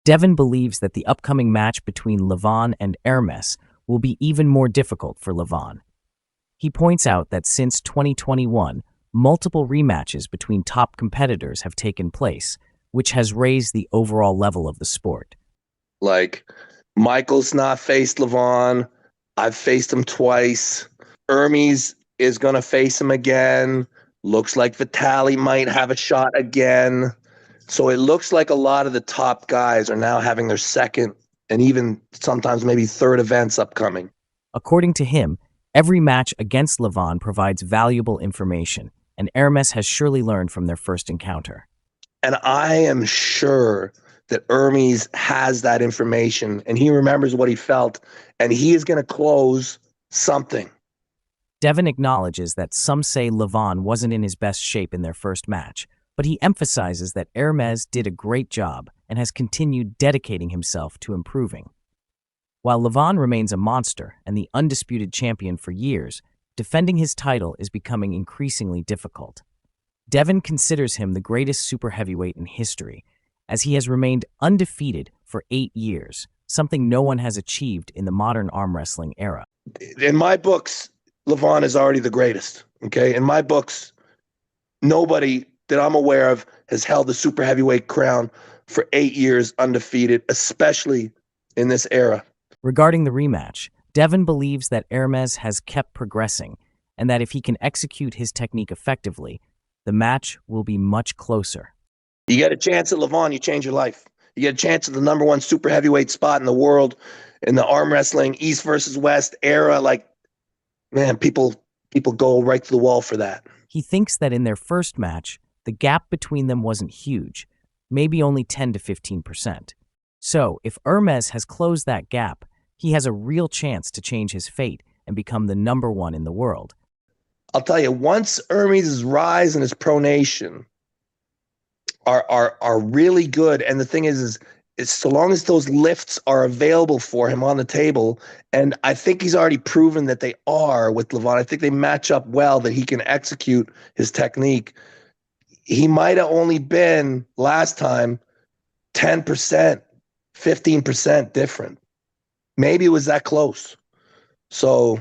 Devon believes that the upcoming match between Levan and Ermes will be even more difficult for Levan. He points out that since 2021, multiple rematches between top competitors have taken place, which has raised the overall level of the sport. Like, Michael's not faced Levan. I've faced him twice. Ermes is going to face him again. Looks like Vitali might have a shot again. So it looks like a lot of the top guys are now having their second and even sometimes maybe third events upcoming. According to him, every match against Levan provides valuable information, and Ermes has surely learned from their first encounter. And I am sure that Ermes has that information and he remembers what he felt, and he is going to close something. Devon acknowledges that some say Levan wasn't in his best shape in their first match, but he emphasizes that Ermes did a great job and has continued dedicating himself to improving. While Levan remains a monster and the undisputed champion for years, defending his title is becoming increasingly difficult. Devon considers him the greatest super heavyweight in history, as he has remained undefeated for 8 years, something no one has achieved in the modern arm wrestling era. In my books, Levan is already the greatest. Okay, in my books, nobody that I'm aware of has held the super heavyweight crown for 8 years undefeated, especially in this era. Regarding the rematch, Devon believes that Ermes has kept progressing and that if he can execute his technique effectively, the match will be much closer. You get a chance at Levan, you change your life. You get a chance at the #1 super heavyweight spot in the world in the arm wrestling East versus West era. Like, man, people go right to the wall for that. He thinks that in their first match, the gap between them wasn't huge, maybe only 10 to 15%. So, if Ermes has closed that gap, he has a real chance to change his fate and become the #1 in the world. I'll tell you, once Ermes' rise and his pronation are really good, and the thing is so long as those lifts are available for him on the table, and I think he's already proven that they are with Levan. I think they match up well, that he can execute his technique. He might have only been last time 10%, 15% different. Maybe it was that close. So